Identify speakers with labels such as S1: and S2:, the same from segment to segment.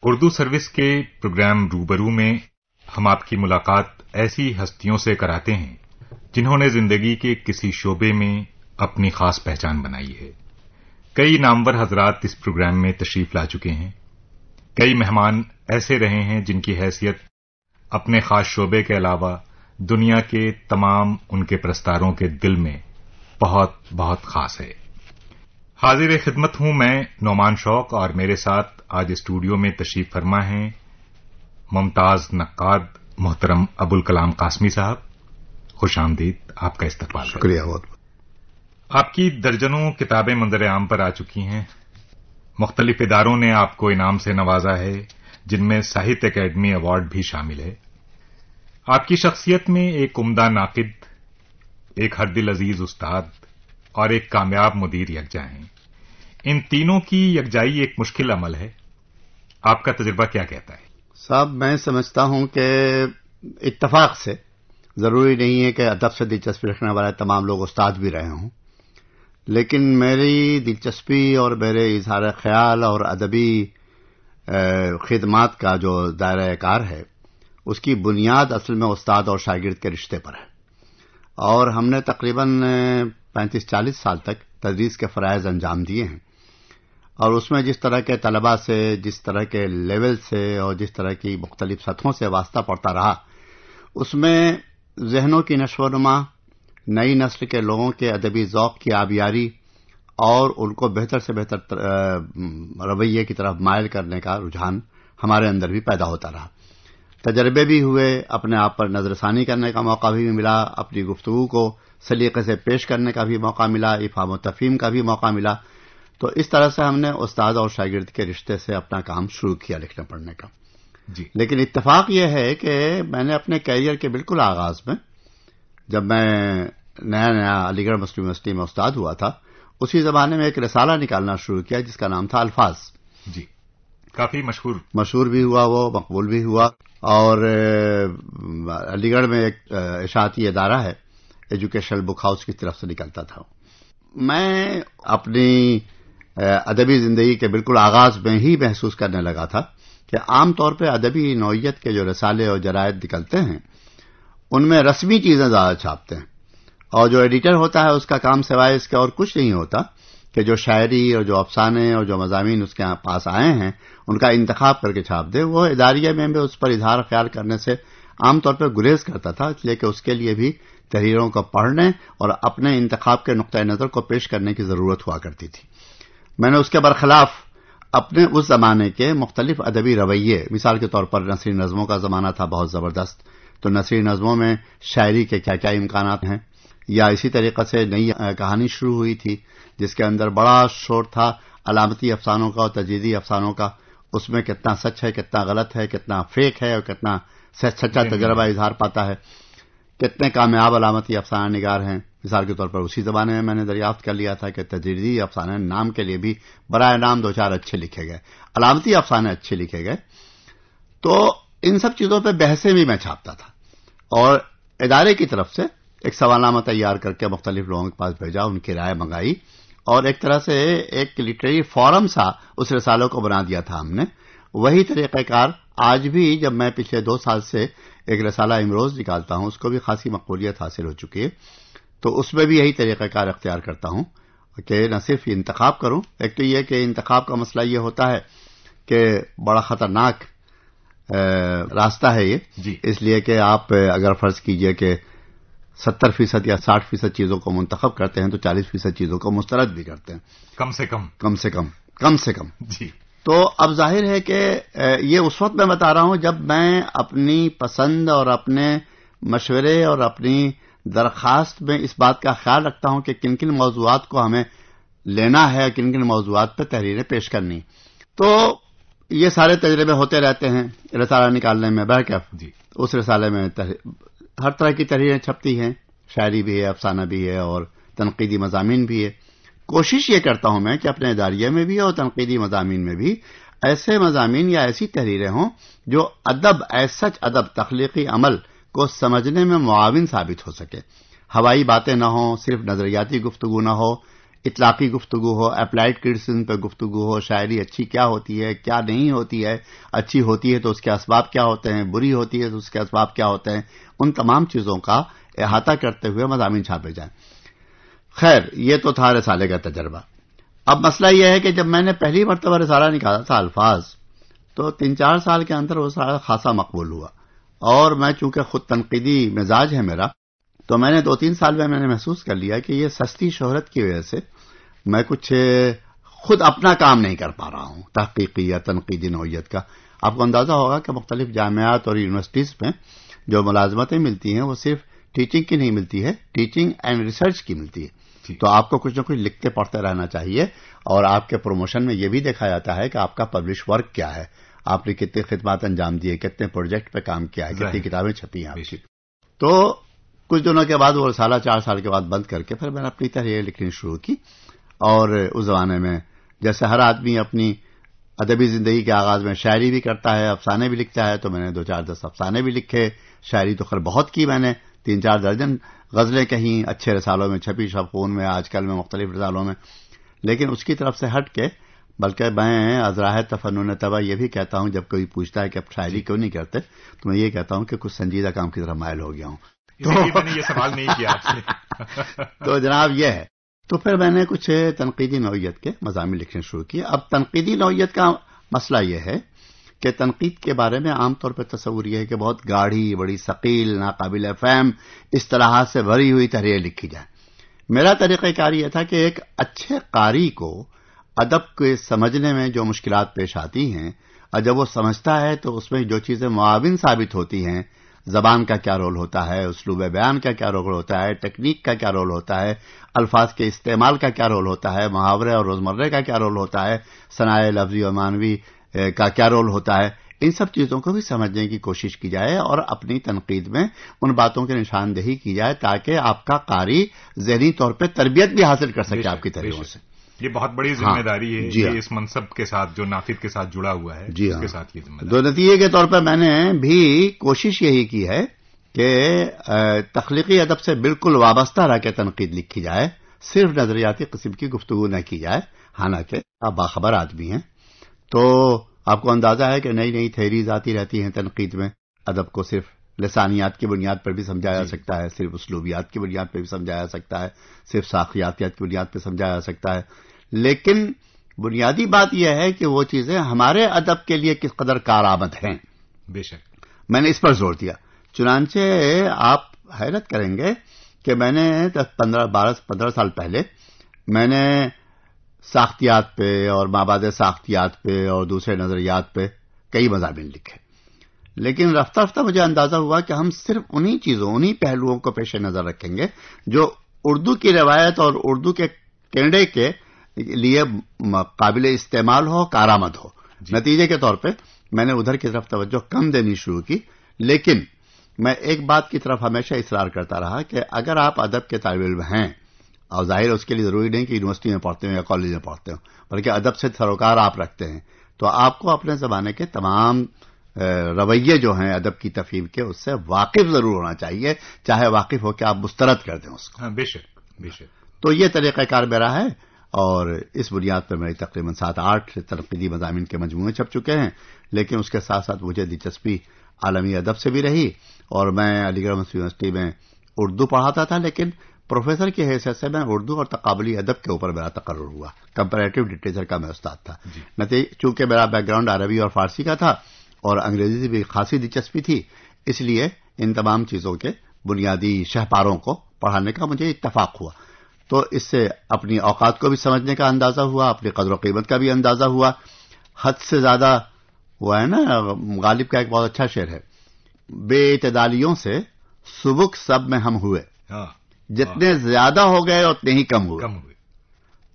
S1: Urdu service کے programme روبرو میں ہم آپ کی ملاقات ایسی ہستیوں سے کراتے ہیں جنہوں نے زندگی کے کسی شعبے میں اپنی خاص پہچان بنائی ہے۔ کئی نامور حضرات اس پروگرام میں تشریف لا چکے ہیں۔ کئی مہمان ایسے رہے ہیں جن کی حیثیت اپنے خاص شعبے کے علاوہ دنیا کے تمام ان کے پرستاروں کے دل میں بہت بہت خاص ہے۔ حاضر خدمت ہوں میں نعمان شوق، اور میرے ساتھ آج اسٹوڈیو میں تشریف فرما ہیں ممتاز نقاد محترم ابوالکلام قاسمی صاحب۔ خوش آمدید، آپ کا استقبال ہے۔
S2: شکریہ بہت۔
S1: آپ کی درجنوں کتابیں منظر عام پر آ چکی ہیں۔ مختلف اداروں نے آپ کو انعام سے نوازا ہے، جن میں ساہتیہ اکیڈمی ایوارڈ بھی شامل ہے۔ آپ کی شخصیت میں ایک عمدہ ناقد، ایک ہر دل عزیز استاد اور ایک کامیاب مدیر یکجا ہیں۔ ان تینوں کی یکجائی ایک مشکل عمل ہے۔ آپ کا تجربہ کیا کہتا ہے؟
S2: صاحب، میں سمجھتا ہوں کہ اتفاق سے ضروری نہیں ہے کہ ادب سے دلچسپی رکھنے والے تمام لوگ استاد بھی رہے ہوں، لیکن میری دلچسپی اور میرے اظہار خیال اور ادبی خدمات کا جو دائرہ کار ہے، اس کی بنیاد اصل میں استاد اور شاگرد کے رشتے پر ہے، اور ہم نے تقریباً 35-40 سال تک تدریس کے فرائض انجام دیے ہیں، اور اس میں جس طرح کے طلباء سے، جس طرح کے لیول سے اور جس طرح کی مختلف سطحوں سے واسطہ پڑتا رہا، اس میں ذہنوں کی نشو و نما، نئی نسل کے لوگوں کے ادبی ذوق کی آبیاری اور ان کو بہتر سے بہتر رویے کی طرف مائل کرنے کا رجحان ہمارے اندر بھی پیدا ہوتا رہا۔ تجربے بھی ہوئے، اپنے آپ پر نظر ثانی کرنے کا موقع بھی ملا، اپنی گفتگو کو سلیقے سے پیش کرنے کا بھی موقع ملا، افہام و تفہیم کا بھی موقع ملا۔ تو اس طرح سے ہم نے استاد اور شاگرد کے رشتے سے اپنا کام شروع کیا لکھنے پڑھنے کا۔
S1: جی،
S2: لیکن اتفاق یہ ہے کہ میں نے اپنے کیریئر کے بالکل آغاز میں، جب میں نیا علی گڑھ مسلم یونیورسٹی میں استاد ہوا تھا، اسی زمانے میں ایک رسالہ نکالنا شروع کیا جس کا نام تھا الفاظ۔
S1: جی، کافی
S2: مشہور بھی ہوا، وہ مقبول بھی ہوا، اور علی گڑھ میں ایک اشاعتی ادارہ ہے، ایجوکیشنل بک ہاؤس کی طرف سے نکلتا تھا۔ میں اپنی ادبی زندگی کے بالکل آغاز میں ہی محسوس کرنے لگا تھا کہ عام طور پہ ادبی نوعیت کے جو رسالے اور جرائد نکلتے ہیں، ان میں رسمی چیزیں زیادہ چھاپتے ہیں، اور جو ایڈیٹر ہوتا ہے اس کا کام سوائے اس کے اور کچھ نہیں ہوتا کہ جو شاعری اور جو افسانے اور جو مضامین اس کے پاس آئے ہیں ان کا انتخاب کر کے چھاپ دے۔ وہ اداریہ میں بھی اس پر اظہار خیال کرنے سے عام طور پر گریز کرتا تھا، اس لیے کہ اس کے لیے بھی تحریروں کو پڑھنے اور اپنے انتخاب کے نقطۂ نظر کو پیش کرنے کی ضرورت ہوا کرتی تھی۔ میں نے اس کے برخلاف اپنے اس زمانے کے مختلف ادبی رویے، مثال کے طور پر نثری نظموں کا زمانہ تھا بہت زبردست، تو نثری نظموں میں شاعری کے کیا کیا امکانات ہیں، یا اسی طریقے سے نئی کہانی شروع ہوئی تھی جس کے اندر بڑا شور تھا علامتی افسانوں کا اور تجریدی افسانوں کا، اس میں کتنا سچ ہے، کتنا غلط ہے، کتنا فیک ہے اور کتنا سچا تجربہ اظہار پاتا ہے، کتنے کامیاب علامتی افسانہ نگار ہیں۔ مثال کے طور پر اسی زمانے میں نے دریافت کر لیا تھا کہ تجریدی افسانے نام کے لیے بھی برائے نام 2-4 اچھے لکھے گئے، علامتی افسانے اچھے لکھے گئے۔ تو ان سب چیزوں پہ بحثیں بھی میں چھاپتا تھا، اور ادارے کی طرف سے ایک سوالنامہ تیار کر کے مختلف لوگوں کے پاس بھیجا، ان کی رائے منگائی، اور ایک طرح سے ایک لٹریری فورم سا اس رسالوں کو بنا دیا تھا ہم نے۔ وہی طریقہ کار آج بھی، جب میں پچھلے 2 سال سے ایک رسالہ امروز نکالتا ہوں، اس کو بھی خاصی مقبولیت حاصل ہو چکی ہے، تو اس میں بھی یہی طریقہ کار اختیار کرتا ہوں کہ نہ صرف انتخاب کروں، ایک تو یہ کہ انتخاب کا مسئلہ یہ ہوتا ہے کہ بڑا خطرناک راستہ ہے یہ،
S1: جی،
S2: اس لیے کہ آپ اگر فرض کیجئے کہ 70% یا 60% چیزوں کو منتخب کرتے ہیں تو 40% چیزوں کو مسترد بھی کرتے ہیں، کم سے کم۔
S1: جی،
S2: تو اب ظاہر ہے کہ یہ اس وقت میں بتا رہا ہوں جب میں اپنی پسند اور اپنے مشورے اور اپنی درخواست میں اس بات کا خیال رکھتا ہوں کہ کن کن موضوعات کو ہمیں لینا ہے، کن کن موضوعات پہ تحریریں پیش کرنی۔ تو یہ سارے تجربے ہوتے رہتے ہیں رسالہ نکالنے میں۔ بہرکیف
S1: جی،
S2: اس رسالے میں ہر طرح کی تحریریں چھپتی ہیں، شاعری بھی ہے، افسانہ بھی ہے، اور تنقیدی مضامین بھی ہے۔ کوشش یہ کرتا ہوں میں کہ اپنے اداریے میں بھی اور تنقیدی مضامین میں بھی ایسے مضامین یا ایسی تحریریں ہوں جو ادب، سچ ادب، تخلیقی عمل کو سمجھنے میں معاون ثابت ہو سکے۔ ہوائی باتیں نہ ہوں، صرف نظریاتی گفتگو نہ ہو، اطلاقی گفتگو ہو، اپلائیڈ کرٹیسزم پہ گفتگو ہو، شاعری اچھی کیا ہوتی ہے، کیا نہیں ہوتی ہے، اچھی ہوتی ہے تو اس کے اسباب کیا ہوتے ہیں، بری ہوتی ہے تو اس کے اسباب کیا ہوتے ہیں، ان تمام چیزوں کا احاطہ کرتے ہوئے مضامین چھاپے جائیں۔ خیر، یہ تو تھا رسالے کا تجربہ۔ اب مسئلہ یہ ہے کہ جب میں نے پہلی مرتبہ رسالہ نکالا تھا الفاظ، تو 3-4 سال کے اندر وہ رسالہ خاصا مقبول ہوا، اور میں چونکہ خود تنقیدی مزاج ہے میرا، تو میں نے 2-3 سال میں نے محسوس کر لیا کہ یہ سستی شہرت کی وجہ سے میں کچھ خود اپنا کام نہیں کر پا رہا ہوں تحقیقی یا تنقیدی نوعیت کا۔ آپ کو اندازہ ہوگا کہ مختلف جامعات اور یونیورسٹیز میں جو ملازمتیں ملتی ہیں وہ صرف ٹیچنگ کی نہیں ملتی ہے، ٹیچنگ اینڈ ریسرچ کی ملتی ہے۔ تو آپ کو کچھ نہ کچھ لکھتے پڑھتے رہنا چاہیے، اور آپ کے پروموشن میں یہ بھی دیکھا جاتا ہے کہ آپ کا پبلش ورک کیا ہے، آپ نے کتنے خدمات انجام دیے، کتنے پروجیکٹ پہ کام کیا ہے، کتنی کتابیں چھپی ہیں آپ کی۔ تو کچھ دنوں کے بعد وہ رسالہ 4 سال کے بعد بند کر کے پھر میں نے اپنی تحریر لکھنی شروع کی، اور اس زمانے میں جیسے ہر آدمی اپنی ادبی زندگی کے آغاز میں شاعری بھی کرتا ہے، افسانے بھی لکھتا ہے، تو میں نے 2-4-10 افسانے بھی لکھے، شاعری تو خیر بہت کی میں نے، 3-4 درجن غزلیں کہیں اچھے رسالوں میں چھپی، شبخون میں، آج کل میں، مختلف رسالوں میں۔ لیکن اس کی طرف سے ہٹ کے بلکہ میں ازراہ تفنن طبع یہ بھی کہتا ہوں، جب کوئی پوچھتا ہے کہ اب شاعری کیوں نہیں کرتے، تو میں یہ کہتا ہوں کہ کچھ سنجیدہ کام کی طرف مائل ہو گیا ہوں۔
S1: تو میں نے یہ سوال نہیں کیا آپ سے۔
S2: تو جناب یہ ہے، تو پھر میں نے کچھ تنقیدی نوعیت کے مضامین لکھنے شروع کیے۔ اب تنقیدی نوعیت کا مسئلہ یہ ہے کہ تنقید کے بارے میں عام طور پہ تصور یہ ہے کہ بہت گاڑھی، بڑی ثقیل، ناقابل فہم اصطلاحات سے بھری ہوئی تحریر لکھی جائے۔ میرا طریقہ کار یہ تھا کہ ایک اچھے قاری کو ادب کے سمجھنے میں جو مشکلات پیش آتی ہیں، اور جب وہ سمجھتا ہے تو اس میں جو چیزیں معاون ثابت ہوتی ہیں، زبان کا کیا رول ہوتا ہے، اسلوب بیان کا کیا رول ہوتا ہے، ٹیکنیک کا کیا رول ہوتا ہے، الفاظ کے استعمال کا کیا رول ہوتا ہے، محاورے اور روزمرہ کا کیا رول ہوتا ہے، صنائع لفظی و معنوی کا کیا رول ہوتا ہے، ان سب چیزوں کو بھی سمجھنے کی کوشش کی جائے اور اپنی تنقید میں ان باتوں کی نشاندہی کی جائے تاکہ آپ کا قاری ذہنی طور پہ تربیت بھی حاصل کر سکے آپ کی تحریروں سے۔
S1: یہ بہت بڑی ذمہ داری ہے، یہ اس منصب کے ساتھ جو نافذ کے ساتھ جڑا ہوا ہے، اس کے ساتھ یہ ذمہ داری۔
S2: دو نتیجے کے طور پر میں نے بھی کوشش یہی کی ہے کہ تخلیقی ادب سے بالکل وابستہ رہ کے تنقید لکھی جائے، صرف نظریاتی قسم کی گفتگو نہ کی جائے۔ حالانکہ آپ باخبر آدمی ہیں تو آپ کو اندازہ ہے کہ نئی نئی تھیریز آتی رہتی ہیں تنقید میں۔ ادب کو صرف لسانیات کی بنیاد پر بھی سمجھا جا سکتا ہے، صرف اسلوبیات کی بنیاد پر بھی سمجھا جا سکتا ہے، صرف ساختیاتیات کی بنیاد پر سمجھا جا سکتا ہے، لیکن بنیادی بات یہ ہے کہ وہ چیزیں ہمارے ادب کے لیے کس قدر کارآمد ہیں۔
S1: بے شک
S2: میں نے اس پر زور دیا۔ چنانچہ آپ حیرت کریں گے کہ میں نے 15 سال پہلے میں نے ساختیات پہ اور مابعد ساختیات پہ اور دوسرے نظریات پہ کئی مضامین لکھے، لیکن رفتہ رفتہ مجھے اندازہ ہوا کہ ہم صرف انہی چیزوں، انہی پہلوؤں کو پیش نظر رکھیں گے جو اردو کی روایت اور اردو کے کینیڈے کے لیے قابل استعمال ہو، کارآمد ہو۔ نتیجے کے طور پہ میں نے ادھر کی طرف توجہ کم دینی شروع کی، لیکن میں ایک بات کی طرف ہمیشہ اصرار کرتا رہا کہ اگر آپ ادب کے طالب علم ہیں، اور ظاہر اس کے لیے ضروری نہیں کہ یونیورسٹی میں پڑھتے ہوں یا کالج میں پڑھتے ہوں، بلکہ ادب سے سروکار آپ رکھتے ہیں، تو آپ کو اپنے زمانے کے تمام رویے جو ہیں ادب کی تفہیم کے، اس سے واقف ضرور ہونا چاہیے، چاہے واقف ہو کہ آپ مسترد کر دیں اس کو۔
S1: بے شک بے شک۔
S2: تو یہ طریقہ کار میرا ہے، اور اس بنیاد پر میری تقریباً 7-8 تنقیدی مضامین کے مجموعے چھپ چکے ہیں، لیکن اس کے ساتھ ساتھ مجھے دلچسپی عالمی ادب سے بھی رہی، اور میں علی گڑھ مسلم یونیورسٹی میں اردو پڑھاتا تھا، لیکن پروفیسر کی حیثیت سے میں اردو اور تقابلی ادب کے اوپر میرا تقرر ہوا، کمپیریٹو لٹریچر کا میں استاد تھا۔ چونکہ میرا بیک گراؤنڈ عربی اور فارسی کا تھا اور انگریزی سے بھی خاصی دلچسپی تھی، اس لیے ان تمام چیزوں کے بنیادی شہپاروں کو پڑھانے کا مجھے اتفاق ہوا۔ تو اس سے اپنی اوقات کو بھی سمجھنے کا اندازہ ہوا، اپنی قدر و قیمت کا بھی اندازہ ہوا۔ حد سے زیادہ، وہ ہے نا غالب کا ایک بہت اچھا شعر ہے، بے اعتدالیوں سے سبک سب میں ہم ہوئے، جتنے زیادہ ہو گئے اتنے ہی کم ہوئے۔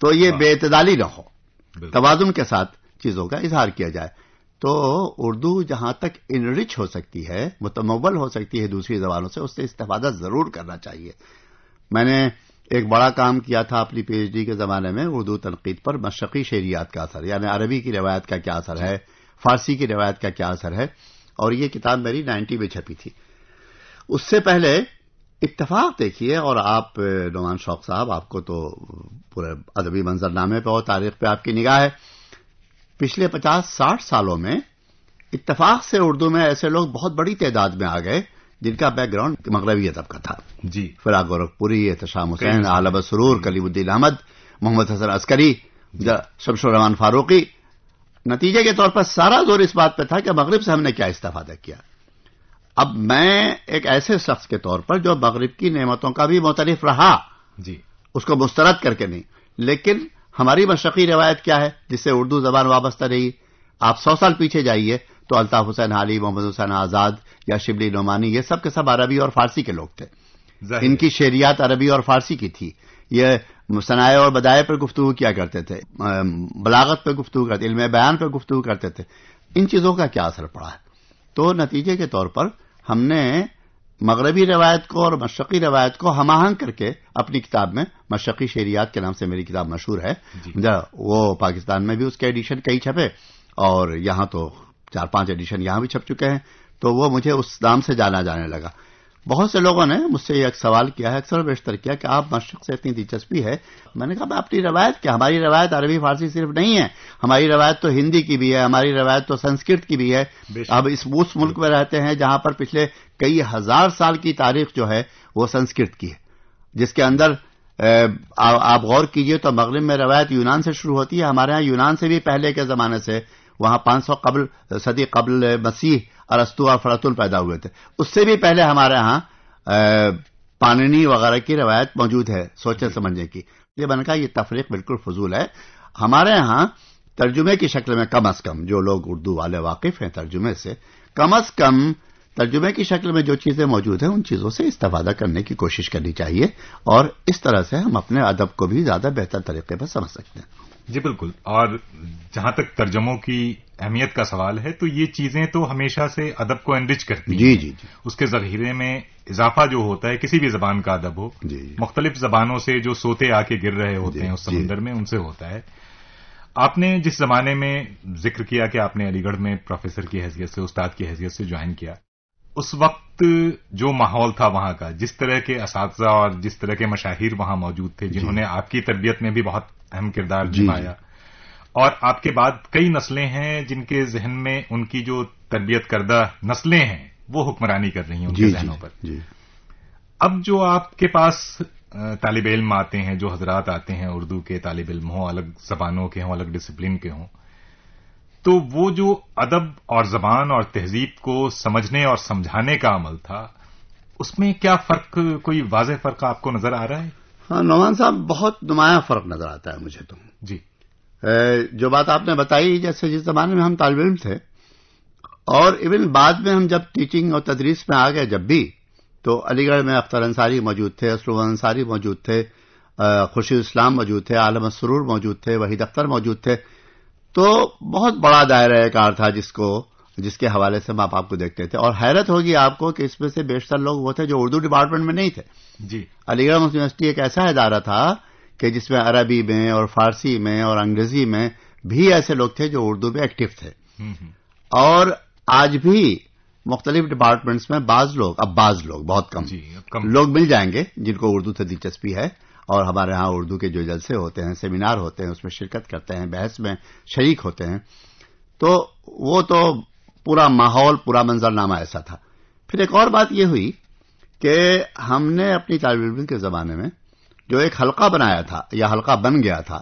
S2: تو یہ بے اعتدالی نہ ہو، توازن کے ساتھ چیزوں کا اظہار کیا جائے۔ تو اردو جہاں تک انرچ ہو سکتی ہے، متمول ہو سکتی ہے دوسری زبانوں سے، اس سے استفادہ ضرور کرنا چاہیے۔ میں نے ایک بڑا کام کیا تھا اپنی پی ایچ ڈی کے زمانے میں اردو تنقید پر، مشرقی شعریات کا اثر، یعنی عربی کی روایت کا کیا اثر ہے، فارسی کی روایت کا کیا اثر ہے، اور یہ کتاب میری 90 میں چھپی تھی۔ اس سے پہلے اتفاق دیکھیے، اور آپ نعمان شوق صاحب، آپ کو تو پورے ادبی منظرنامے پہ اور تاریخ پہ آپ کی نگاہ ہے. پچھلے 50-60 سالوں میں اتفاق سے اردو میں ایسے لوگ بہت بڑی تعداد میں آ گئے جن کا بیک گراؤنڈ مغربی ادب کا تھا.
S1: جی.
S2: فراق گورکھپوری، احتشام حسین، عالم سرور، کلیم الدین احمد، محمد حسن عسکری، شمس الرحمان فاروقی. نتیجے کے طور پر سارا زور اس بات پہ تھا کہ مغرب سے ہم نے کیا استفادہ کیا. اب میں ایک ایسے شخص کے طور پر جو مغرب کی نعمتوں کا بھی معترف رہا،
S1: جی،
S2: اس کو مسترد کر کے نہیں، لیکن ہماری مشرقی روایت کیا ہے جس سے اردو زبان وابستہ رہی. آپ 100 سال پیچھے جائیے تو الطاف حسین حالی، محمد حسین آزاد یا شبلی نعمانی، یہ سب کے سب عربی اور فارسی کے لوگ تھے. ان کی شعریات عربی اور فارسی کی تھی. یہ صنائع اور بدائع پر گفتگو کیا کرتے تھے، بلاغت پہ گفتگو کرتے، علم بیان پہ گفتگو کرتے تھے. ان چیزوں کا کیا اثر پڑا ہے؟ تو نتیجے کے طور پر ہم نے مغربی روایت کو اور مشرقی روایت کو ہم آہنگ کر کے اپنی کتاب میں، مشرقی شعریات کے نام سے میری کتاب مشہور ہے، وہ پاکستان میں بھی اس کے ایڈیشن کئی چھپے اور یہاں تو 4-5 ایڈیشن یہاں بھی چھپ چکے ہیں، تو وہ مجھے اس نام سے جانا جانے لگا. بہت سے لوگوں نے مجھ سے یہ ایک سوال کیا ہے، اکثر و بیشتر کیا، کہ آپ مشرق سے اتنی دلچسپی ہے. میں نے کہا میں اپنی روایت کیا، ہماری روایت عربی فارسی صرف نہیں ہے، ہماری روایت تو ہندی کی بھی ہے، ہماری روایت تو سنسکرت کی بھی ہے. اب اس ملک میں رہتے ہیں جہاں پر پچھلے کئی ہزار سال کی تاریخ جو ہے وہ سنسکرت کی ہے، جس کے اندر آپ غور کیجئے تو مغرب میں روایت یونان سے شروع ہوتی ہے. ہمارے ہاں یونان سے بھی پہلے کے زمانے سے، وہاں 500 صدی قبل مسیح ارسطو اور افلاطون پیدا ہوئے تھے. اس سے بھی پہلے ہمارے ہاں پانینی وغیرہ کی روایت موجود ہے سوچنے سمجھنے کی. یہ بن کا یہ تفریق بالکل فضول ہے. ہمارے ہاں ترجمے کی شکل میں کم از کم جو لوگ اردو والے واقف ہیں ترجمے سے، کم از کم ترجمے کی شکل میں جو چیزیں موجود ہیں ان چیزوں سے استفادہ کرنے کی کوشش کرنی چاہیے، اور اس طرح سے ہم اپنے ادب کو بھی زیادہ بہتر طریقے پر سمجھ سکتے ہیں.
S1: جی بالکل. اور جہاں تک ترجموں کی اہمیت کا سوال ہے تو یہ چیزیں تو ہمیشہ سے ادب کو انرچ کرتی ہیں.
S2: جی.
S1: اس کے ذخیرے میں اضافہ جو ہوتا ہے، کسی بھی زبان کا ادب ہو، مختلف زبانوں سے جو سوتے آ کے گر رہے ہوتے ہیں اس سمندر میں، ان سے ہوتا ہے. آپ نے جس زمانے میں ذکر کیا کہ آپ نے علی گڑھ میں پروفیسر کی حیثیت سے، استاد کی حیثیت سے جوائن کیا، اس وقت جو ماحول تھا وہاں کا، جس طرح کے اساتذہ اور جس طرح کے مشاہیر وہاں موجود تھے جنہوں نے آپ کی تربیت میں بھی بہت اہم کردار نبھایا، اور آپ کے بعد کئی نسلیں ہیں جن کے ذہن میں ان کی جو تربیت کردہ نسلیں ہیں وہ حکمرانی کر رہی ہیں ان کے ذہنوں پر. اب جو آپ کے پاس طالب علم آتے ہیں، جو حضرات آتے ہیں اردو کے طالب علم ہوں، الگ زبانوں کے ہوں، الگ ڈسپلن کے ہوں، تو وہ جو ادب اور زبان اور تہذیب کو سمجھنے اور سمجھانے کا عمل تھا، اس میں کیا فرق، کوئی واضح فرق آپ کو نظر آ رہا ہے؟
S2: ہاں نعمان صاحب، بہت نمایاں فرق نظر آتا ہے مجھے تو.
S1: جی.
S2: جو بات آپ نے بتائی، جیسے جس زمانے میں ہم طالب علم تھے اور ایون بعد میں ہم جب ٹیچنگ اور تدریس میں آ گئے جب بھی، تو علی گڑھ میں اختر انصاری موجود تھے، اسلوب انصاری موجود تھے، خورشید اسلام موجود تھے، عالم سرور موجود تھے، وحید اختر موجود تھے. تو بہت بڑا دائرہ کار تھا جس کے حوالے سے آپ کو دیکھتے تھے. اور حیرت ہوگی آپ کو کہ اس میں سے بیشتر لوگ وہ تھے جو اردو ڈپارٹمنٹ میں نہیں تھے.
S1: جی.
S2: علی گڑھ مسلم یونیورسٹی ایک ایسا ادارہ تھا کہ جس میں عربی میں اور فارسی میں اور انگریزی میں بھی ایسے لوگ تھے جو اردو میں ایکٹیو تھے. اور آج بھی مختلف ڈپارٹمنٹس میں بعض لوگ بہت کم لوگ مل جائیں گے جن کو اردو سے دلچسپی ہے، اور ہمارے ہاں اردو کے جو جلسے ہوتے ہیں، سیمینار ہوتے ہیں، اس میں شرکت کرتے ہیں، بحث میں شریک ہوتے ہیں. تو وہ تو پورا ماحول، پورا منظرنامہ ایسا تھا. پھر ایک اور بات یہ ہوئی کہ ہم نے اپنی طالب علم کے زمانے میں جو ایک حلقہ بنایا تھا یا حلقہ بن گیا تھا،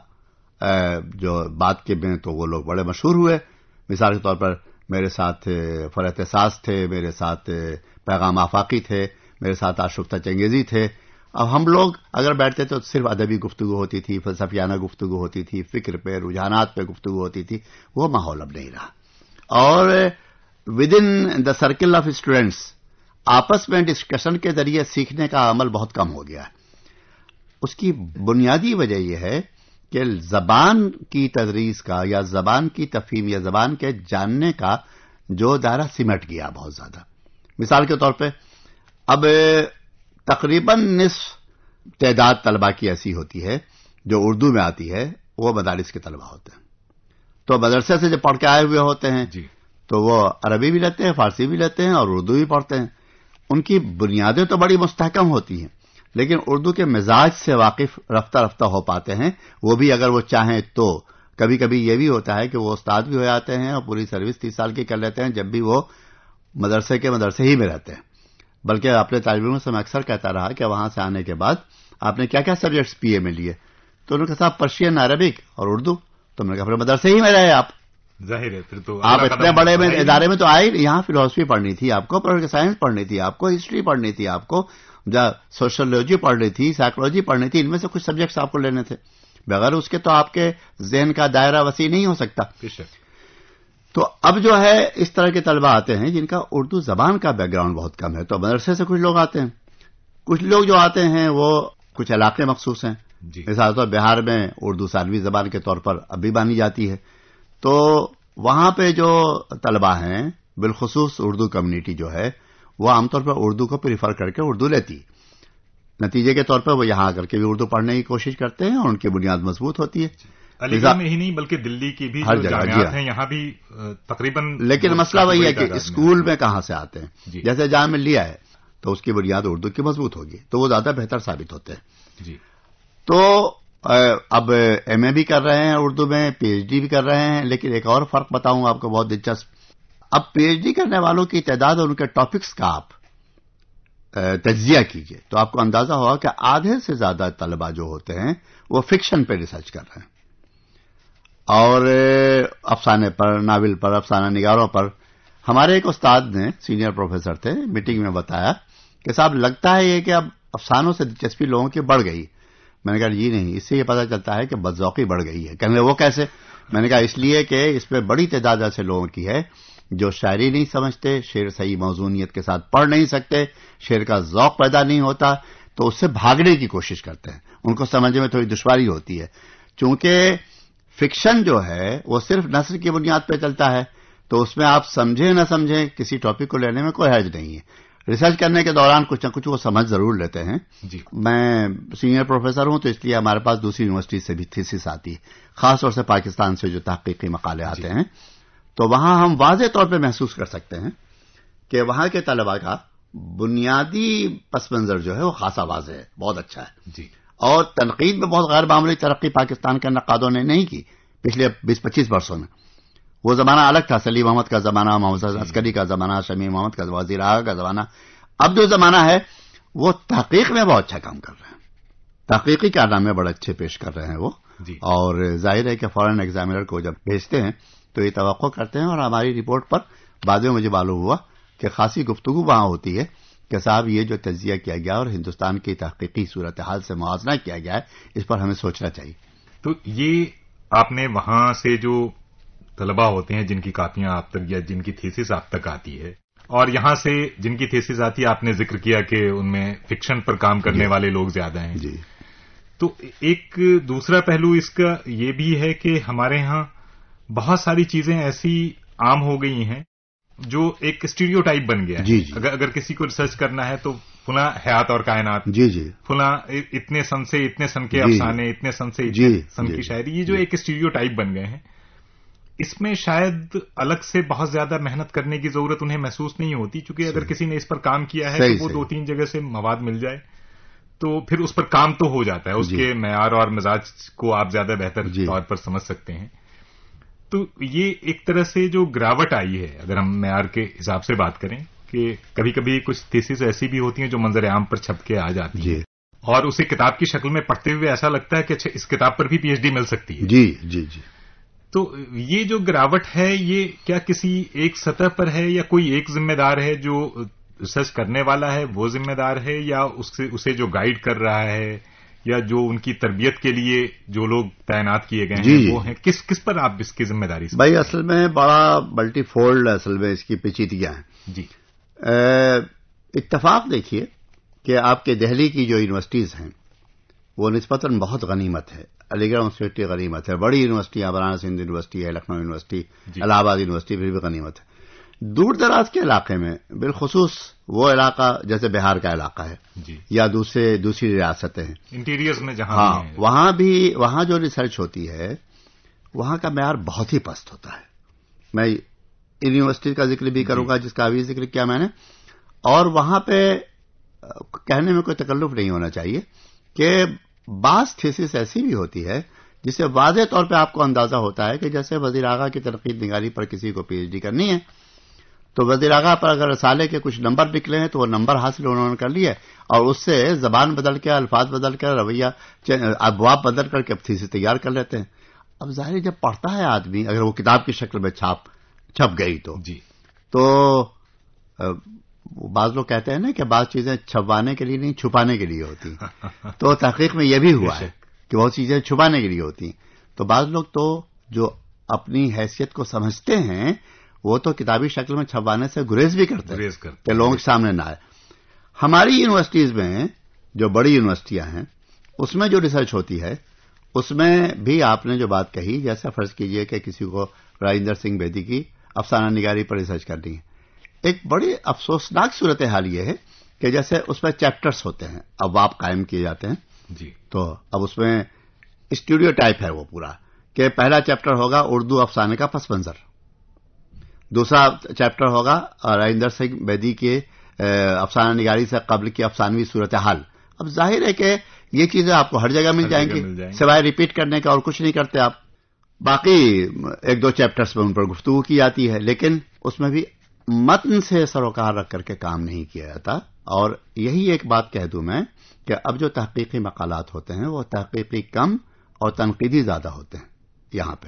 S2: جو بات کے میں تو وہ لوگ بڑے مشہور ہوئے. مثال کے طور پر میرے ساتھ فرحت احساس تھے، میرے ساتھ پیغام آفاقی تھے، میرے ساتھ آشفتہ چنگیزی تھے. اب ہم لوگ اگر بیٹھتے تو صرف ادبی گفتگو ہوتی تھی، فلسفیانہ گفتگو ہوتی تھی، فکر پہ، رجحانات پہ گفتگو ہوتی تھی. وہ ماحول اب نہیں رہا. اور with in the circle of students آپس میں ڈسکشن کے ذریعے سیکھنے کا عمل بہت کم ہو گیا ہے. اس کی بنیادی وجہ یہ ہے کہ زبان کی تدریس کا یا زبان کی تفہیم یا زبان کے جاننے کا جو دائرہ سمٹ گیا بہت زیادہ. مثال کے طور پہ اب تقریباً نصف تعداد طلبہ کی ایسی ہوتی ہے جو اردو میں آتی ہے، وہ مدارس کے طلبہ ہوتے ہیں. تو مدرسے سے جو پڑھ کے آئے ہوئے ہوتے ہیں تو وہ عربی بھی لیتے ہیں، فارسی بھی لیتے ہیں اور اردو بھی پڑھتے ہیں. ان کی بنیادیں تو بڑی مستحکم ہوتی ہیں، لیکن اردو کے مزاج سے واقف رفتہ رفتہ ہو پاتے ہیں، وہ بھی اگر وہ چاہیں تو۔ کبھی کبھی یہ بھی ہوتا ہے کہ وہ استاد بھی ہو جاتے ہیں اور پوری سروس 30 سال کی کر لیتے ہیں، جب بھی وہ مدرسے ہی میں رہتے ہیں۔ بلکہ اپنے طالب علموں سے میں اکثر کہتا رہا کہ وہاں سے آنے کے بعد آپ نے کیا کیا سبجیکٹس پی اے میں لیے؟ تو انہوں نے کہا صاحب پرشین، عربک اور اردو۔ تو میں نے کہا پھر مدرسے ہی میں رہے آپ،
S1: ظاہر ہے پھر تو
S2: آپ اتنے بڑے ادارے میں تو آئے، یہاں فلسفی پڑھنی تھی آپ کو، پولیٹیکل سائنس پڑھنی تھی آپ کو، ہسٹری پڑھنی تھی آپ کو، سوشولوجی پڑھنی تھی، سائیکولوجی پڑھنی تھی، ان میں سے کچھ سبجیکٹس آپ کو لینے تھے، بغیر اس کے تو آپ کے ذہن کا دائرہ وسیع نہیں ہو سکتا۔ تو اب جو ہے اس طرح کے طلبہ آتے ہیں جن کا اردو زبان کا بیک گراؤنڈ بہت کم ہے، تو مدرسے سے کچھ لوگ آتے ہیں، کچھ لوگ جو آتے ہیں وہ کچھ علاقے مخصوص ہیں، مثال طور بہار میں اردو ثانوی زبان کے طور پر اب بھی مانی جاتی ہے، تو وہاں پہ جو طلبہ ہیں بالخصوص اردو کمیونٹی جو ہے وہ عام طور پر اردو کو پریفر کر کے اردو لیتی، نتیجے کے طور پر وہ یہاں آ کر کے بھی اردو پڑھنے کی کوشش کرتے ہیں اور ان کی بنیاد مضبوط ہوتی ہے۔
S1: علی گڑھ میں ہی نہیں بلکہ دلی کی بھی جو جامعات ہیں یہاں بھی تقریباً،
S2: لیکن مسئلہ وہی ہے کہ اسکول میں کہاں سے آتے ہیں، جیسے جامعہ ملیہ ہے تو اس کی بنیاد اردو کی مضبوط ہوگی تو وہ زیادہ بہتر ثابت ہوتے ہیں۔ تو اب ایم اے بھی کر رہے ہیں اردو میں، پی ایچ ڈی بھی کر رہے ہیں، لیکن ایک اور فرق بتاؤں آپ کو بہت دلچسپ، اب پی ایچ ڈی کرنے والوں کی تعداد اور ان کے ٹاپکس کا آپ تجزیہ کیجئے تو آپ کو اندازہ ہوگا کہ آدھے سے زیادہ طلبہ جو ہوتے ہیں وہ فکشن پہ ریسرچ کر رہے ہیں اور افسانے پر، ناول پر، افسانہ نگاروں پر۔ ہمارے ایک استاد نے، سینئر پروفیسر تھے، میٹنگ میں بتایا کہ صاحب لگتا ہے یہ کہ اب افسانوں سے دلچسپی لوگوں کی بڑھ گئی۔ میں نے کہا جی نہیں، اس سے یہ پتہ چلتا ہے کہ بدذوقی بڑھ گئی ہے۔ کہنے وہ کیسے؟ میں نے کہا اس لیے کہ اس میں بڑی تعداد ایسے لوگوں کی ہے جو شاعری نہیں سمجھتے، شعر صحیح موزونیت کے ساتھ پڑھ نہیں سکتے، شعر کا ذوق پیدا نہیں ہوتا، تو اس سے بھاگنے کی کوشش کرتے ہیں، ان کو سمجھنے میں تھوڑی دشواری ہوتی ہے، چونکہ فکشن جو ہے وہ صرف نثر کی بنیاد پہ چلتا ہے، تو اس میں آپ سمجھیں نہ سمجھیں کسی ٹاپک کو لینے میں کوئی حرج نہیں ہے۔ ریسرچ کرنے کے دوران کچھ نہ کچھ وہ سمجھ ضرور لیتے ہیں۔ میں سینئر پروفیسر ہوں تو اس لیے ہمارے پاس دوسری یونیورسٹی سے بھی تھیسس آتی ہے، خاص طور سے پاکستان سے جو تحقیقی مقالے آتے ہیں، تو وہاں ہم واضح طور پہ محسوس کر سکتے ہیں کہ وہاں کے طلباء کا بنیادی پس منظر جو ہے وہ خاصا واضح ہے، بہت اچھا ہے، اور تنقید میں بہت غیر معمولی ترقی پاکستان کے نقادوں نے نہیں کی پچھلے 20-25 برسوں میں۔ وہ زمانہ الگ تھا، سلیم احمد کا زمانہ، محمد عسکری کا زمانہ، شمیم محمد کا، وزیر اعلیٰ کا زمانہ۔ اب جو زمانہ ہے وہ تحقیق میں بہت اچھا کام کر رہے ہیں، تحقیقی کارنامے بڑے اچھے پیش کر رہے ہیں وہ، اور ظاہر ہے کہ فورن ایگزامینر کو جب بھیجتے ہیں تو یہ توقع کرتے ہیں، اور ہماری رپورٹ پر بعد میں مجھے معلوم ہوا کہ خاصی گفتگو وہاں ہوتی ہے کہ صاحب یہ جو تجزیہ کیا گیا اور ہندوستان کی تحقیقی صورتحال سے موازنہ کیا گیا ہے، اس پر ہمیں سوچنا چاہیے۔
S1: تو یہ آپ نے وہاں سے جو طلباء ہوتے ہیں جن کی کاپیاں آپ تک یا جن کی تھیسس آپ تک آتی ہے، اور یہاں سے جن کی تھیسس آتی ہے، آپ نے ذکر کیا کہ ان میں فکشن پر کام کرنے والے لوگ زیادہ ہیں، تو ایک دوسرا پہلو اس کا یہ بھی ہے کہ ہمارے ہاں بہت ساری چیزیں ایسی عام ہو گئی ہیں جو ایک اسٹیریو ٹائپ بن گیا ہے۔ اگر کسی کو ریسرچ کرنا ہے تو فلاں حیات اور کائنات، فلاں اتنے سن سے اتنے سن کے افسانے، اتنے سن سے اتنے سن کی شاعری، یہ جو ایک اسٹیریو ٹائپ بن گئے ہیں، اس میں شاید الگ سے بہت زیادہ محنت کرنے کی ضرورت انہیں محسوس نہیں ہوتی، چونکہ اگر کسی نے اس پر کام کیا ہے تو وہ 2-3 جگہ سے مواد مل جائے تو پھر اس پر کام تو ہو جاتا ہے، اس کے معیار اور مزاج کو آپ زیادہ بہتر طور پر سمجھ سکتے ہیں۔ تو یہ ایک طرح سے جو گراوٹ آئی ہے، اگر ہم معیار کے حساب سے بات کریں، کہ کبھی کبھی کچھ تھیسس ایسی بھی ہوتی ہیں جو منظر عام پر چھپ کے آ جاتی ہیں اور اسے کتاب کی شکل میں پڑھتے ہوئے ایسا لگتا ہے کہ اچھا اس کتاب پر بھی پی ایچ ڈی مل سکتی ہے۔ تو یہ جو گراوٹ ہے یہ کیا کسی ایک سطح پر ہے یا کوئی ایک ذمہ دار ہے جو ریسرچ کرنے والا ہے وہ ذمہ دار ہے، یا اسے جو گائیڈ کر رہا ہے یا جو ان کی تربیت کے لیے جو لوگ تعینات کیے گئے ہیں وہ ہیں، کس پر آپ اس کی ذمہ داری سے؟
S2: بھائی اصل میں بڑا ملٹی فولڈ اصل میں اس کی پیچیدگیاں ہیں۔ اتفاق دیکھیے کہ آپ کے دہلی کی جو یونیورسٹیز ہیں وہ نسبتاً بہت غنیمت ہے، علی گڑھ یونیورسٹی غنیمت ہے، بڑی یونیورسٹیاں بنارس ہندو یونیورسٹی ہے، لکھنؤ یونیورسٹی، الہ آباد یونیورسٹی بھی غنیمت ہے۔ دور دراز کے علاقے میں بالخصوص وہ علاقہ جیسے بہار کا علاقہ ہے یا دوسری ریاستیں ہیں
S1: انٹیریئرز میں جہاں
S2: وہاں جو ریسرچ ہوتی ہے وہاں کا معیار بہت ہی پست ہوتا ہے۔ میں ان یونیورسٹی کا ذکر بھی کروں گا جس کا ابھی ذکر کیا میں نے، اور وہاں پہ کہنے میں کوئی تکلف نہیں ہونا چاہیے کہ بعض تھیسس ایسی بھی ہوتی ہے جس سے واضح طور پہ آپ کو اندازہ ہوتا ہے کہ جیسے وزیر اعلیٰ کی تنقید نگاری پر کسی کو پی ایچ ڈی کرنی ہے تو وزیر اعلیٰ پر اگر رسالے کے کچھ نمبر نکلے ہیں تو وہ نمبر حاصل انہوں نے کر لیے اور اس سے زبان بدل کے الفاظ بدل کر رویہ ابواب بدل کر کے تھیسس تیار کر لیتے ہیں. اب ظاہر جب پڑھتا ہے آدمی اگر وہ کتاب کی شکل میں چھپ گئی تو بعض لوگ کہتے ہیں نا کہ بعض چیزیں چھپوانے کے لیے نہیں چھپانے کے لیے ہوتی تو تحقیق میں یہ بھی ہوا ہے کہ بہت چیزیں چھپانے کے لیے ہوتی ہیں. تو بعض لوگ تو جو اپنی حیثیت کو سمجھتے ہیں وہ تو کتابی شکل میں چھپوانے سے گریز بھی کرتے ہیں کہ لوگوں کے سامنے نہ آئے. ہماری یونیورسٹیز میں جو بڑی یونیورسٹیاں ہیں اس میں جو ریسرچ ہوتی ہے اس میں بھی آپ نے جو بات کہی جیسا فرض کیجئے کہ کسی کو راجندر سنگھ بیدی کی افسانہ نگاری پر ریسرچ کرنی ہے. ایک بڑی افسوسناک صورتحال یہ ہے کہ جیسے اس میں چیپٹرز ہوتے ہیں ابواب قائم کیے جاتے ہیں تو اب اس میں اسٹوڈیو ٹائپ ہے وہ پورا کہ پہلا چیپٹر ہوگا اردو افسانے کا پس منظر, دوسرا چیپٹر ہوگا راجندر سنگھ بیدی کے افسانہ نگاری سے قبل کی افسانوی صورتحال. اب ظاہر ہے کہ یہ چیزیں آپ کو ہر جگہ مل جائیں گی سوائے ریپیٹ کرنے کا اور کچھ نہیں کرتے آپ. باقی ایک دو چیپٹرز میں ان پر گفتگو کی جاتی ہے لیکن اس میں بھی متن سے سروکار رکھ کر کے کام نہیں کیا جاتا. اور یہی ایک بات کہہ دوں میں کہ اب جو تحقیقی مقالات ہوتے ہیں وہ تحقیقی کم اور تنقیدی زیادہ ہوتے ہیں یہاں پہ.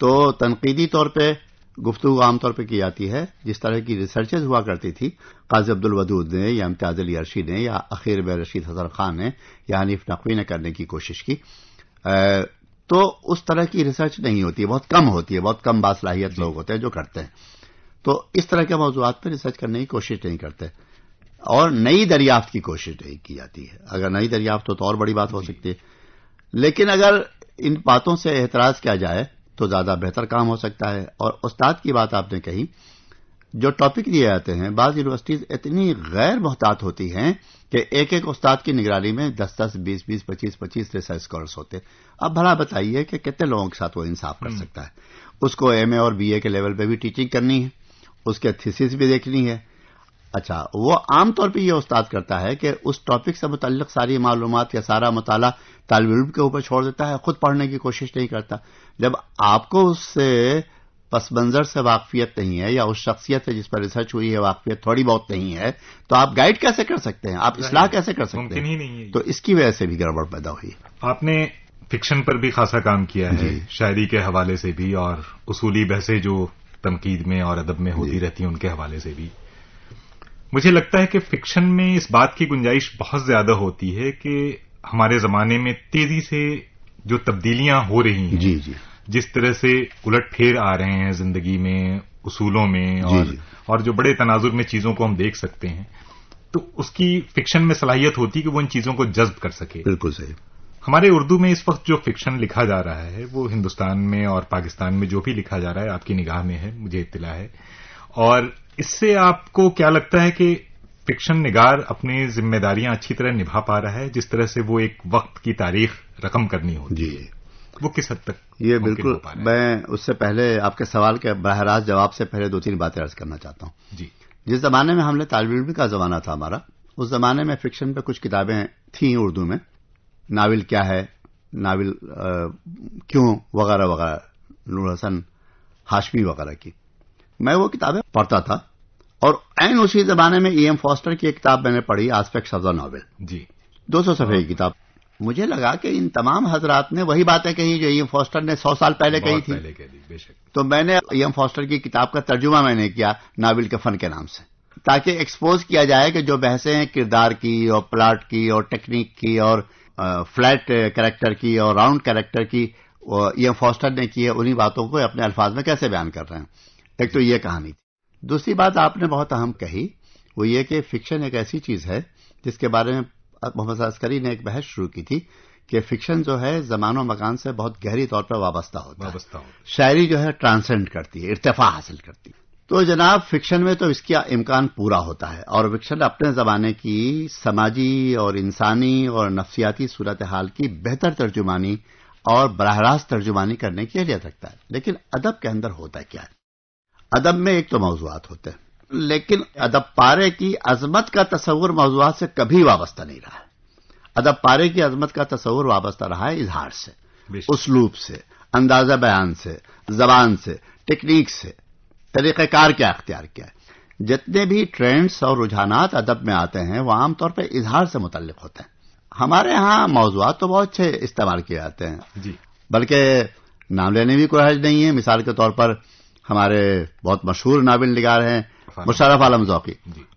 S2: تو تنقیدی طور پہ گفتگو عام طور پہ کی جاتی ہے جس طرح کی ریسرچز ہوا کرتی تھی قاضی عبدالودود نے یا امتیاز علی عرشی نے یا اخیر بے رشید حسن خان نے یا حنیف نقوی نے کرنے کی کوشش کی. تو اس طرح کی ریسرچ نہیں ہوتی ہے, بہت کم ہوتی ہے, بہت کم باصلاحیت لوگ ہوتے ہیں جو کرتے ہیں. تو اس طرح کے موضوعات پہ ریسرچ کرنے کی کوشش نہیں کرتے اور نئی دریافت کی کوشش نہیں کی جاتی ہے. اگر نئی دریافت ہو تو اور بڑی بات ہو سکتی ہے لیکن اگر ان باتوں سے احتراز کیا جائے تو زیادہ بہتر کام ہو سکتا ہے. اور استاد کی بات آپ نے کہی, جو ٹاپک دیے جاتے ہیں بعض یونیورسٹیز اتنی غیر محتاط ہوتی ہیں کہ ایک ایک استاد کی نگرانی میں 10-10, 20-20, 25-25 ریسرچ اسکالرس ہوتے. اب بھلا بتائیے کہ کتنے لوگوں کے ساتھ وہ انصاف کر سکتا ہے. اس کو ایم اے اور بی اے کے لیول پہ بھی ٹیچنگ کرنی ہے, اس کے تھیسس بھی دیکھنی ہے. اچھا, وہ عام طور پہ یہ استاد کرتا ہے کہ اس ٹاپک سے متعلق ساری معلومات یا سارا مطالعہ طالب علم کے اوپر چھوڑ دیتا ہے, خود پڑھنے کی کوشش نہیں کرتا. جب آپ کو اس سے پس منظر سے واقفیت نہیں ہے یا اس شخصیت سے جس پر ریسرچ ہوئی ہے واقفیت تھوڑی بہت نہیں ہے تو آپ گائیڈ کیسے کر سکتے ہیں, آپ اصلاح کیسے کر سکتے ہیں؟
S1: ممکن ہی نہیں ہے.
S2: تو اس کی وجہ سے بھی گڑبڑ پیدا ہوئی.
S1: آپ نے فکشن پر بھی خاصا کام کیا ہے, شاعری کے حوالے سے بھی اور اصولی بحثیں جو تنقید میں اور ادب میں ہوتی رہتی ہیں ان کے حوالے سے بھی. مجھے لگتا ہے کہ فکشن میں اس بات کی گنجائش بہت زیادہ ہوتی ہے کہ ہمارے زمانے میں تیزی سے جو تبدیلیاں ہو رہی ہیں, جس طرح سے الٹ پھیر آ رہے ہیں زندگی میں, اصولوں میں اور جو بڑے تناظر میں چیزوں کو ہم دیکھ سکتے ہیں, تو اس کی فکشن میں صلاحیت ہوتی ہے کہ وہ ان چیزوں کو جذب کر سکے.
S2: بالکل صحیح.
S1: ہمارے اردو میں اس وقت جو فکشن لکھا جا رہا ہے وہ ہندوستان میں اور پاکستان میں جو بھی لکھا جا رہا ہے آپ کی نگاہ میں ہے, مجھے اطلاع ہے. اور اس سے آپ کو کیا لگتا ہے کہ فکشن نگار اپنی ذمہ داریاں اچھی طرح نبھا پا رہا ہے جس طرح سے وہ ایک وقت کی تاریخ رقم کرنی ہوتی ہے, وہ کس حد تک
S2: یہ بالکل. میں اس سے پہلے آپ کے سوال کے براہ راست جواب سے پہلے 2-3 باتیں عرض کرنا چاہتا ہوں. جس زمانے میں ہم نے طالب علم کا زمانہ تھا ہمارا, اس زمانے میں فکشن پہ کچھ کتابیں تھیں اردو میں, ناول کیا ہے, ناول کیوں وغیرہ وغیرہ, نور حسن ہاشمی وغیرہ کی. میں وہ کتابیں پڑھتا تھا اور عین اسی زمانے میں ای ایم فاسٹر کی ایک کتاب میں نے پڑھی, آسپیکٹس آف دا ناول, 200 صفحے کی کتاب. مجھے لگا کہ ان تمام حضرات نے وہی باتیں کہی جو ای ایم فاسٹر نے 100 سال پہلے کہی تھی. تو میں نے ای ایم فاسٹر کی کتاب کا ترجمہ میں نے کیا ناول کے فن کے نام سے, تاکہ ایکسپوز کیا جائے کہ جو بحثیں ہیں کردار کی اور پلاٹ کی اور ٹیکنیک کی اور فلیٹ کریکٹر کی اور راؤنڈ کریکٹر کی ای ایم فاسٹر نے کی ہے, انہی باتوں کو اپنے الفاظ میں کیسے بیان کر رہے ہیں. ایک تو یہ کہانی تھی. دوسری بات آپ نے بہت اہم کہی, وہ یہ کہ فکشن ایک ایسی چیز ہے جس کے بارے میں محمد عسکری نے ایک بحث شروع کی تھی کہ فکشن جو ہے زمان و مکان سے بہت گہری طور پر وابستہ ہوتا ہے. شاعری جو ہے ٹرانسینڈ کرتی ہے, ارتفاع حاصل کرتی ہے. تو جناب فکشن میں تو اس کا امکان پورا ہوتا ہے اور فکشن اپنے زمانے کی سماجی اور انسانی اور نفسیاتی صورتحال کی بہتر ترجمانی اور براہ راست ترجمانی کرنے کی اہلیت رکھتا ہے. لیکن ادب کے اندر ہوتا کیا ہے؟ ادب میں ایک تو موضوعات ہوتے ہیں, لیکن ادب پارے کی عظمت کا تصور موضوعات سے کبھی وابستہ نہیں رہا ہے. ادب پارے کی عظمت کا تصور وابستہ رہا ہے اظہار سے، اسلوب سے، اندازہ بیان سے، زبان سے، ٹیکنیک سے، طریقہ کار کیا اختیار کیا ہے. جتنے بھی ٹرینڈز اور رجحانات ادب میں آتے ہیں وہ عام طور پہ اظہار سے متعلق ہوتے ہیں. ہمارے ہاں موضوعات تو بہت اچھے استعمال کیے جاتے ہیں، بلکہ نام لینے بھی کوئی حرج نہیں ہے. مثال کے طور پر ہمارے بہت مشہور ناول نگار ہیں مشرف عالم ذوقی،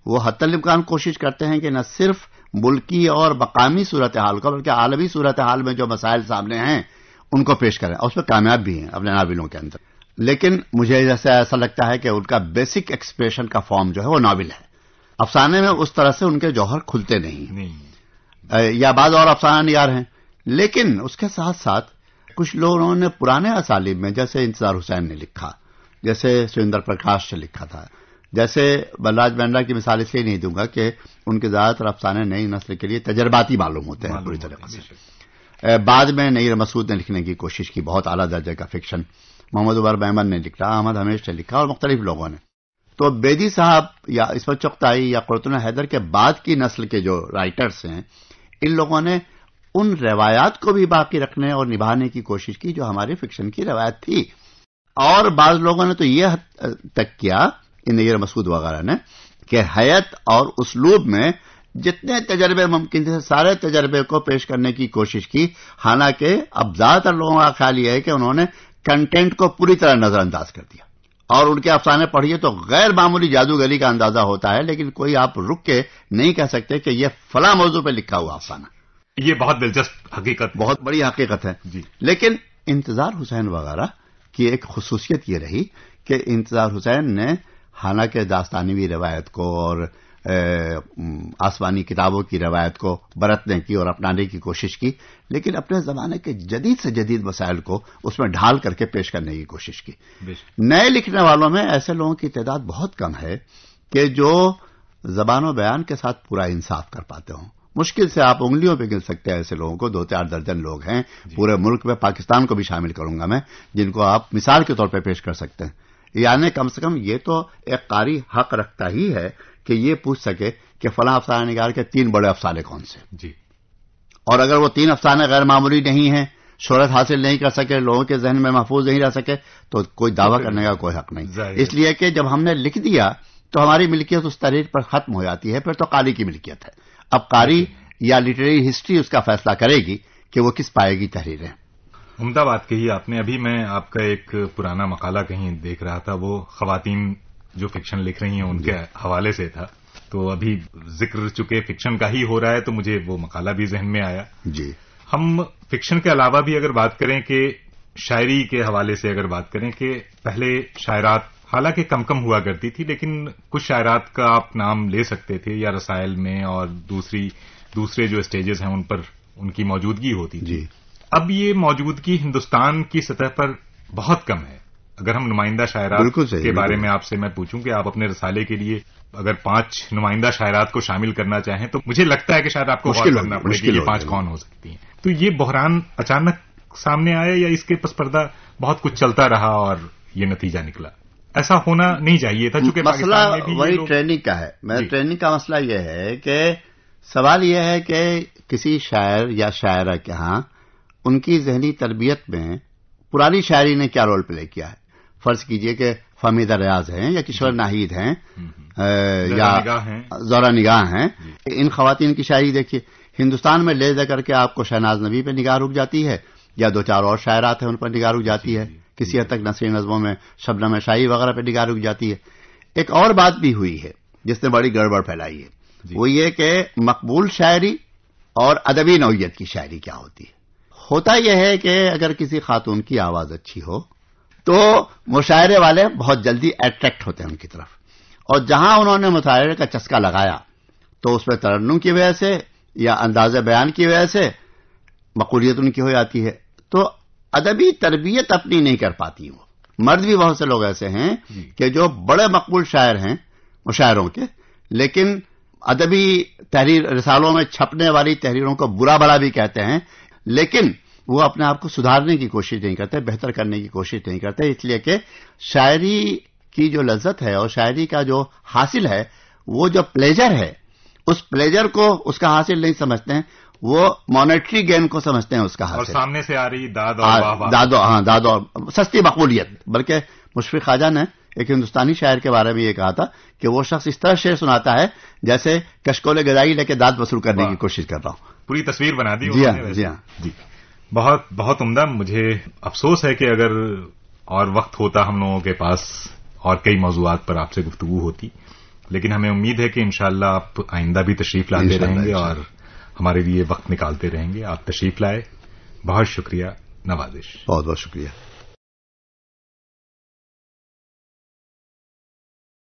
S2: وہ حتی الامکان کوشش کرتے ہیں کہ نہ صرف ملکی اور مقامی صورتحال کو بلکہ عالمی صورتحال میں جو مسائل سامنے ہیں ان کو پیش کریں، اور اس میں کامیاب بھی ہیں اپنے ناولوں کے اندر. لیکن مجھے جیسے ایسا لگتا ہے کہ ان کا بیسک ایکسپریشن کا فارم جو ہے وہ ناول ہے. افسانے میں اس طرح سے ان کے جوہر کھلتے نہیں. یا بعض اور افسانہ نگار ہیں، لیکن اس کے ساتھ ساتھ کچھ لوگوں نے پرانے اسالیب میں، جیسے انتظار حسین نے لکھا، جیسے سریندر پرکاش نے لکھا تھا، جیسے بلراج مہندرا کی مثال اس لیے نہیں دوں گا کہ ان کے زیادہ تر افسانے نئی نسل کے لیے تجرباتی معلوم ہوتے ہیں پوری طریقے سے. بعد میں نیر مسعود نے لکھنے کی کوشش کی بہت اعلیٰ درجے کا فکشن، محمد عمر میمن نے لکھا، احمد ہمیش نے لکھا اور مختلف لوگوں نے. تو بیدی صاحب یا عصمت چغتائی یا قرۃ حیدر کے بعد کی نسل کے جو رائٹرز ہیں، ان لوگوں نے ان روایات کو بھی باقی رکھنے اور نبھانے کی کوشش کی جو ہماری فکشن کی روایت تھی. اور بعض لوگوں نے تو یہ حد تک کیا، نیر مسعود وغیرہ نے، کہ حیت اور اسلوب میں جتنے تجربے ممکن تھے سارے تجربے کو پیش کرنے کی کوشش کی. حالانکہ اب زیادہ تر لوگوں کا خیال یہ ہے کہ انہوں نے کنٹینٹ کو پوری طرح نظر انداز کر دیا، اور ان کے افسانے پڑھیے تو غیر معمولی جادوگری کا اندازہ ہوتا ہے، لیکن کوئی آپ رک کے نہیں کہہ سکتے کہ یہ فلاں موضوع پہ لکھا ہوا افسانہ.
S1: یہ بہت دلچسپ حقیقت،
S2: بہت بڑی حقیقت ہے. لیکن انتظار حسین وغیرہ کی ایک خصوصیت یہ رہی کہ انتظار حسین نے حالانکہ داستانوی روایت کو اور آسمانی کتابوں کی روایت کو برتنے کی اور اپنانے کی کوشش کی، لیکن اپنے زمانے کے جدید سے جدید مسائل کو اس میں ڈھال کر کے پیش کرنے کی کوشش کی. نئے لکھنے والوں میں ایسے لوگوں کی تعداد بہت کم ہے کہ جو زبان و بیان کے ساتھ پورا انصاف کر پاتے ہوں. مشکل سے آپ انگلیوں پہ گن سکتے ہیں ایسے لوگوں کو. 2-4 درجن لوگ ہیں پورے ملک میں، پاکستان کو بھی شامل کروں گا میں، جن کو آپ مثال کے طور پہ پیش کر سکتے ہیں. یعنی کم سے کم یہ تو ایک قاری حق رکھتا ہی ہے کہ یہ پوچھ سکے کہ فلاں افسانہ نگار کے 3 بڑے افسانے کون سے. اور اگر وہ 3 افسانے غیر معمولی نہیں ہیں، شہرت حاصل نہیں کر سکے، لوگوں کے ذہن میں محفوظ نہیں رہ سکے، تو کوئی دعویٰ کرنے کا کوئی حق نہیں. اس لیے کہ جب ہم نے لکھ دیا تو ہماری ملکیت اس تحریر پر ختم ہو جاتی ہے، پھر تو قاری کی ملکیت ہے. اب قاری یا لٹریری ہسٹری اس کا فیصلہ کرے گی کہ وہ کس پائے گی تحریریں.
S1: عمدہ بات کہی آپ نے. ابھی میں آپ کا ایک پرانا مقالہ کہیں دیکھ رہا تھا، وہ خواتین جو فکشن لکھ رہی ہیں ان کے حوالے سے تھا. تو ابھی ذکر چکے فکشن کا ہی ہو رہا ہے تو مجھے وہ مقالہ بھی ذہن میں آیا. ہم فکشن کے علاوہ بھی اگر بات کریں کہ شاعری کے حوالے سے اگر بات کریں کہ پہلے شاعرات حالانکہ کم ہوا کرتی تھی، لیکن کچھ شاعرات کا آپ نام لے سکتے تھے یا رسائل میں اور دوسرے جو اسٹیجز ہیں ان پر ان کی موجودگی ہوتی تھی. اب یہ موجودگی ہندوستان کی سطح پر بہت کم ہے. اگر ہم نمائندہ شاعرات کے بارے میں آپ سے میں پوچھوں کہ آپ اپنے رسالے کے لیے اگر 5 نمائندہ شاعرات کو شامل کرنا چاہیں تو مجھے لگتا ہے کہ شاید آپ کو غور کرنا پڑے گا یہ 5 کون ہو سکتی ہیں. تو یہ بحران اچانک سامنے آیا یا اس کے پس پردہ بہت کچھ چلتا رہا اور یہ نتیجہ نکلا؟ ایسا ہونا نہیں چاہیے تھا چونکہ
S2: مسئلہ وہی ٹریننگ کا ہے. ٹریننگ کا مسئلہ یہ ہے کہ سوال یہ ہے کہ کسی شاعر یا شاعرہ کے ہاں ان کی ذہنی تربیت میں پرانی شاعری نے کیا رول پلے کیا ہے. فرض کیجئے کہ فہمیدہ ریاض ہیں یا کشور ناہید ہیں یا زہرا نگاہ ہیں. ان خواتین کی شاعری دیکھیے، ہندوستان میں لے دے کر کے آپ کو شہناز نبی پہ نگاہ رک جاتی ہے یا 2-4 اور شاعرات ہیں ان پر نگاہ رک جاتی ہے. کسی حد تک نثری نظموں میں شبنم شاہی وغیرہ پہ نگاہ رک جاتی ہے. ایک اور بات بھی ہوئی ہے جس نے بڑی گڑبڑ پھیلائی ہے، وہ یہ کہ مقبول شاعری اور ادبی نوعیت کی شاعری کیا ہوتی ہے. ہوتا یہ ہے کہ اگر کسی خاتون کی آواز اچھی ہو تو مشاعرے والے بہت جلدی اٹریکٹ ہوتے ہیں ان کی طرف، اور جہاں انہوں نے مشاعرے کا چسکا لگایا تو اس میں ترنم کی وجہ سے یا انداز بیان کی وجہ سے مقبولیت ان کی ہو جاتی ہے. تو ادبی تربیت اپنی نہیں کر پاتی. وہ مرد بھی بہت سے لوگ ایسے ہیں کہ جو بڑے مقبول شاعر ہیں مشاعروں کے، لیکن ادبی تحریر رسالوں میں چھپنے والی تحریروں کو برا بھلا بھی کہتے ہیں، لیکن وہ اپنے آپ کو سدھارنے کی کوشش نہیں کرتے، بہتر کرنے کی کوشش نہیں کرتے، اس لیے کہ شاعری کی جو لذت ہے اور شاعری کا جو حاصل ہے، وہ جو پلیجر ہے، اس پلیجر کو اس کا حاصل نہیں سمجھتے ہیں، وہ مانیٹری گین کو سمجھتے ہیں اس کا حاصل.
S1: اور سامنے سے آ رہی داد اور
S2: داد اور سستی مقبولیت. بلکہ مشفق خواجہ نے ایک ہندوستانی شاعر کے بارے میں یہ کہا تھا کہ وہ شخص اس طرح شعر سناتا ہے جیسے کشکول گدائی لے کے داد وصول کرنے کی کوشش کر رہا ہوں.
S1: پوری تصویر بنا دی.
S2: جی ہاں، جی ہاں،
S1: جی. بہت بہت عمدہ. مجھے افسوس ہے کہ اگر اور وقت ہوتا ہم لوگوں کے پاس اور کئی موضوعات پر آپ سے گفتگو ہوتی، لیکن ہمیں امید ہے کہ انشاءاللہ آپ آئندہ بھی تشریف لاتے رہیں گے اور ہمارے لیے وقت نکالتے رہیں گے. آپ تشریف لائے، بہت شکریہ. نوازش.
S2: بہت بہت شکریہ.